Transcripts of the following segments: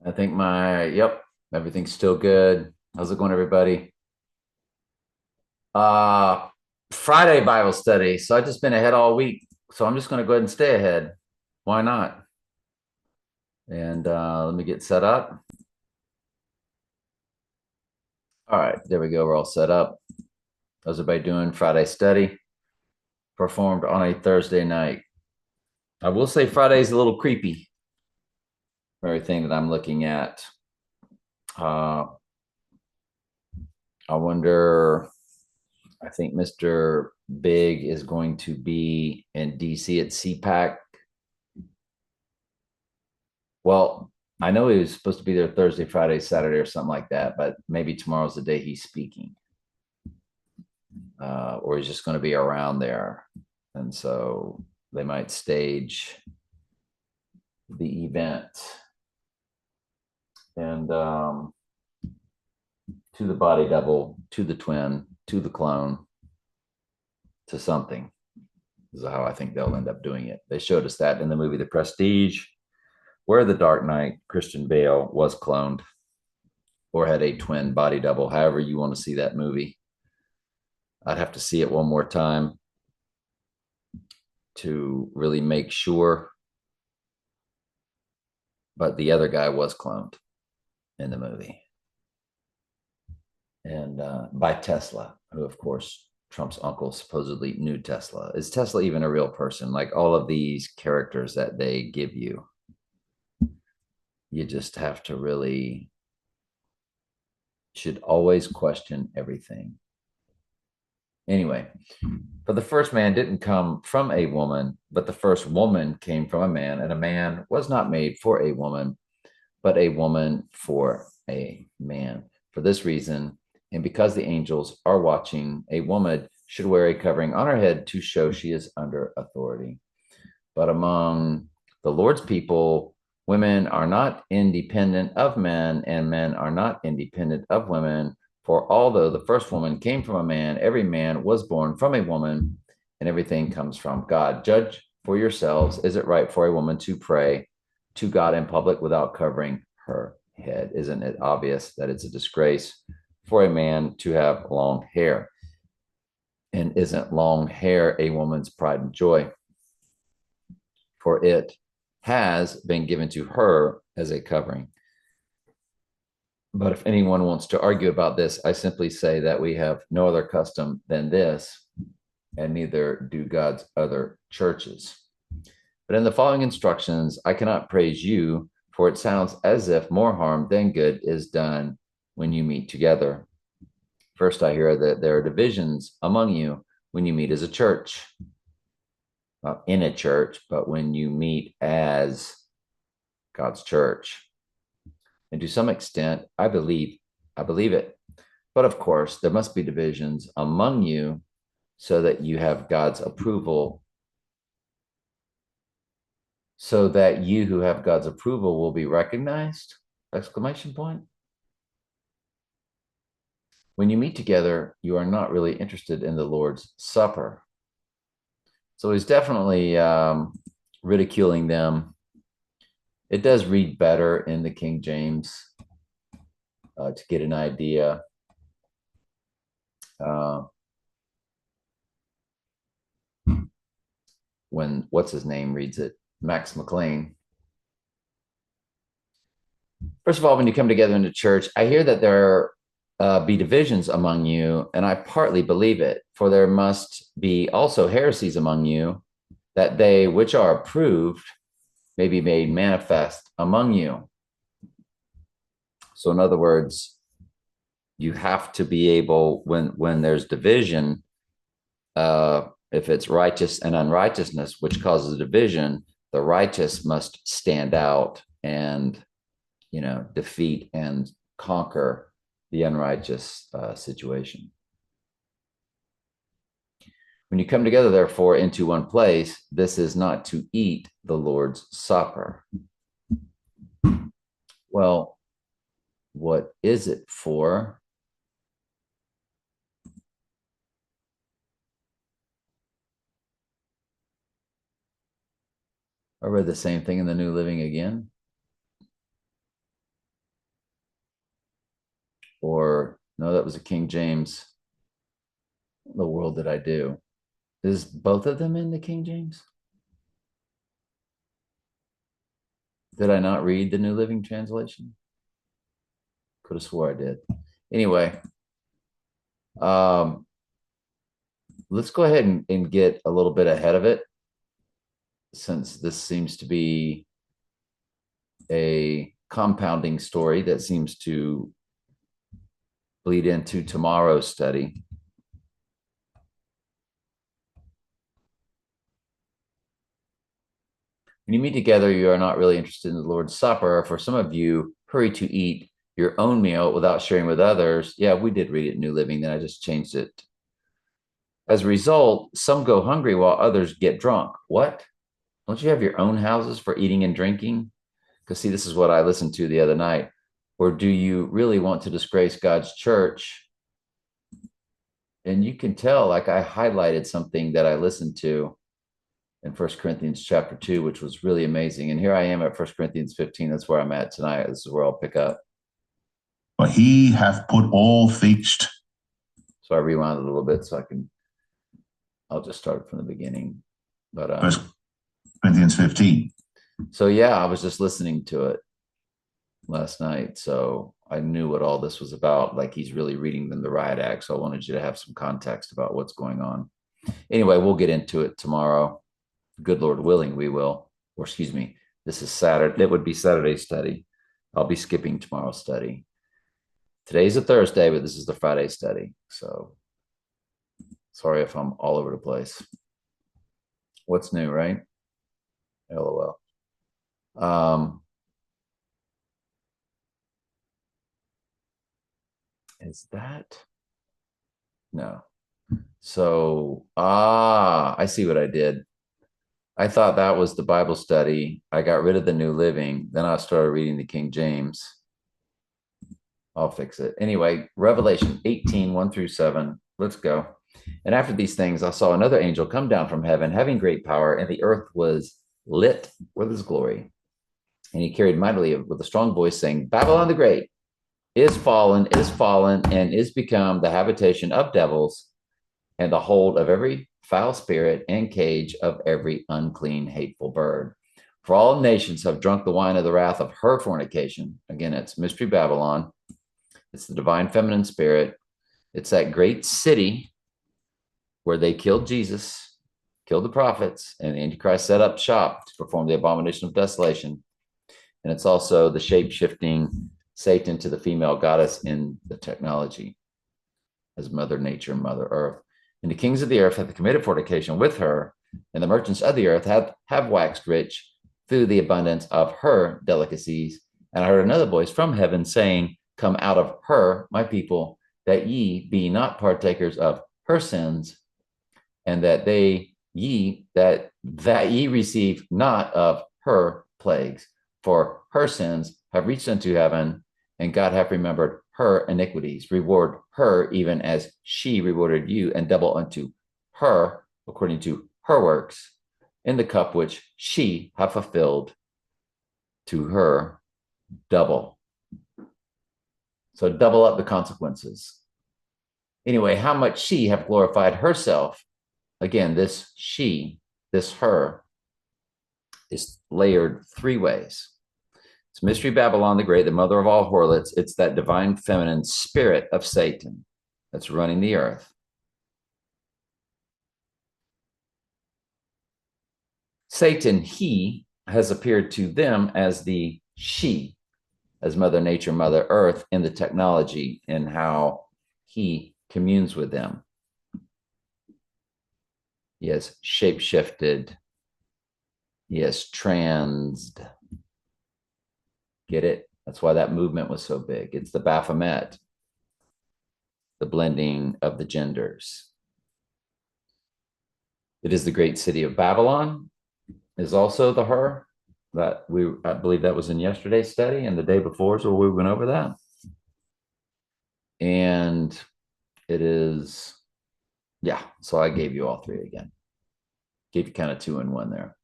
I think everything's still good. How's it going, everybody? Uh, Friday Bible study. So I've just been ahead all week. So I'm just going to go ahead and stay ahead. Why not? And let me get set up. All right, there we go. We're all set up. How's everybody doing? Friday study performed on a Thursday night. I will say Friday's a little creepy for everything that I'm looking at. Uh, I wonder I think Mr. Big is going to be in DC at CPAC. Well, I know he was supposed to be there Thursday, Friday, Saturday, or something like that, but maybe tomorrow's the day he's speaking, or he's just going to be around there. And so they might stage the event and to the body double, to the twin, to the clone, to something. This is how I think they'll end up doing it. They showed us that in the movie The Prestige, where the Dark Knight, Christian Bale, was cloned or had a twin body double, however you want to see that movie. I'd have to see it one more time to really make sure. But the other guy was cloned in the movie. And by Tesla, who, of course, Trump's uncle supposedly knew Tesla. Is Tesla even a real person? Like all of these characters that they give you, you just have to really should always question everything. Anyway, for the first man didn't come from a woman, but the first woman came from a man, and a man was not made for a woman, but a woman for a man. For this reason, and because the angels are watching, a woman should wear a covering on her head to show she is under authority. But among the Lord's people, women are not independent of men, and men are not independent of women. For although the first woman came from a man, every man was born from a woman, and everything comes from God. Judge for yourselves. Is it right for a woman to pray to God in public without covering her head? Isn't it obvious that it's a disgrace for a man to have long hair? And isn't long hair a woman's pride and joy? For it has been given to her as a covering. But if anyone wants to argue about this, I simply say that we have no other custom than this, and neither do God's other churches. But in the following instructions, I cannot praise you, for it sounds as if more harm than good is done when you meet together. First, I hear that there are divisions among you when you meet as a church, not in a church, but when you meet as God's church. And to some extent, I believe it. But of course, there must be divisions among you so that you have God's approval, so that you who have God's approval will be recognized. Exclamation point. When you meet together, you are not really interested in the Lord's Supper. So he's definitely ridiculing them. It does read better in the King James to get an idea. When what's his name reads it, Max McLean. First of all, when you come together into church, I hear that there be divisions among you, and I partly believe it. For there must be also heresies among you, that they which are approved may be made manifest among you. So, in other words, you have to be able when there's division, if it's righteous and unrighteousness, which causes a division, the righteous must stand out and defeat and conquer the unrighteous situation. When you come together, therefore, into one place, this is not to eat the Lord's Supper. Well, what is it for? I read the same thing in the New Living Again. or no, that was a King James. The world that I do. Is both of them in the King James? Did I not read the New Living Translation? Could have swore I did. Anyway, let's go ahead and get a little bit ahead of it, since this seems to be a compounding story that seems to bleed into tomorrow's study. When you meet together, you are not really interested in the Lord's Supper. For some of you, hurry to eat your own meal without sharing with others. Yeah, we did read it in New Living, then I just changed it. As a result, some go hungry while others get drunk. What? Don't you have your own houses for eating and drinking? Because see, this is what I listened to the other night. Or do you really want to disgrace God's church? And you can tell, like I highlighted something that I listened to in 1 Corinthians chapter 2, which was really amazing. And here I am at 1 Corinthians 15. That's where I'm at tonight. This is where I'll pick up. But he hath put all things. So I rewound a little bit so I'll just start from the beginning. But 1 Corinthians 15. So yeah, I was just listening to it last night. So I knew what all this was about. Like he's really reading them the riot act. So I wanted you to have some context about what's going on. Anyway, we'll get into it tomorrow. Good Lord willing, we will. Or excuse me, this is Saturday. It would be Saturday's study. I'll be skipping tomorrow's study. Today's a Thursday, but this is the Friday study. So sorry if I'm all over the place. What's new, right? LOL. Is that? No. So, I see what I did. I thought that was the Bible study. I got rid of the New Living. Then I started reading the King James. I'll fix it. Anyway, Revelation 18, 1 through 7. Let's go. And after these things, I saw another angel come down from heaven, having great power, and the earth was lit with his glory. And he carried mightily with a strong voice, saying, Babylon the Great is fallen, and is become the habitation of devils, and the hold of every foul spirit, and cage of every unclean, hateful bird. For all nations have drunk the wine of the wrath of her fornication. Again, it's Mystery Babylon. It's the divine feminine spirit. It's that great city where they killed Jesus, killed the prophets, and the Antichrist set up shop to perform the abomination of desolation. And it's also the shape-shifting Satan to the female goddess in the technology as Mother Nature, Mother Earth. And the kings of the earth have committed fornication with her, and the merchants of the earth have waxed rich through the abundance of her delicacies. And I heard another voice from heaven saying, Come out of her, my people, that ye be not partakers of her sins, and that ye receive not of her plagues. For her sins have reached unto heaven, and God hath remembered her iniquities. Reward her even as she rewarded you, and double unto her according to her works, in the cup which she hath fulfilled, to her double. So double up the consequences. Anyway, how much she hath glorified herself. Again, this she, this her, is layered three ways. It's Mystery Babylon the Great, the mother of all harlots. It's that divine feminine spirit of Satan that's running the earth. Satan, he has appeared to them as the she, as Mother Nature, Mother Earth in the technology and how he communes with them. He has shape-shifted. He has transed. Get it? That's why that movement was so big. It's the Baphomet, the blending of the genders. It is the great city of Babylon, is also the her that I believe that was in yesterday's study, and the day before, so we went over that. And it is, yeah, so I gave you all three again. Gave you kind of 2 in 1 there.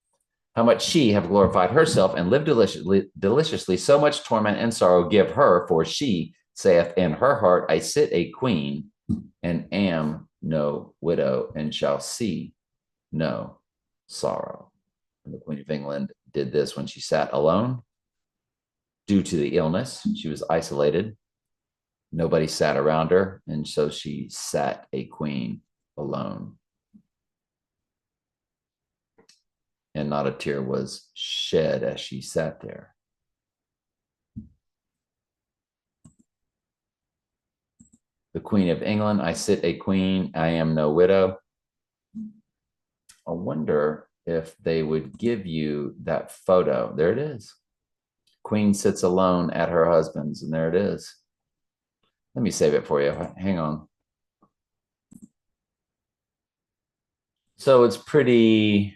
How much she have glorified herself and lived deliciously, so much torment and sorrow give her, for she saith in her heart, I sit a queen and am no widow and shall see no sorrow. And the Queen of England did this when she sat alone due to the illness. She was isolated. Nobody sat around her. And so she sat a queen alone. And not a tear was shed as she sat there. The Queen of England, I sit a queen, I am no widow. I wonder if they would give you that photo. There it is. Queen sits alone at her husband's, and there it is. Let me save it for you. Hang on. So it's pretty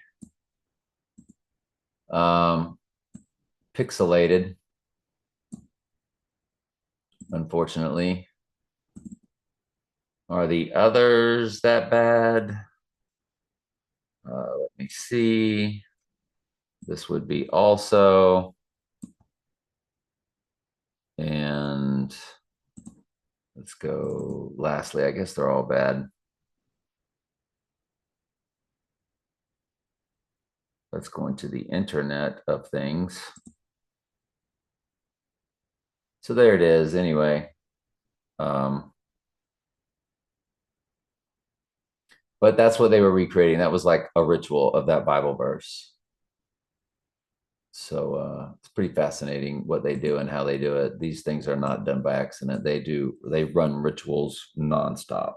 pixelated, unfortunately. Are the others that bad? Let me see. This would be also. And let's go lastly. I guess they're all bad. Let's go into the Internet of Things. So there it is anyway. But that's what they were recreating. That was like a ritual of that Bible verse. So it's pretty fascinating what they do and how they do it. These things are not done by accident. They run rituals nonstop.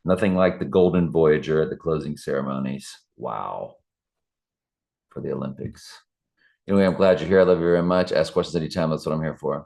Nothing like the Golden Voyager at the closing ceremonies. Wow. For the Olympics. Anyway, I'm glad you're here. I love you very much. Ask questions anytime. That's what I'm here for.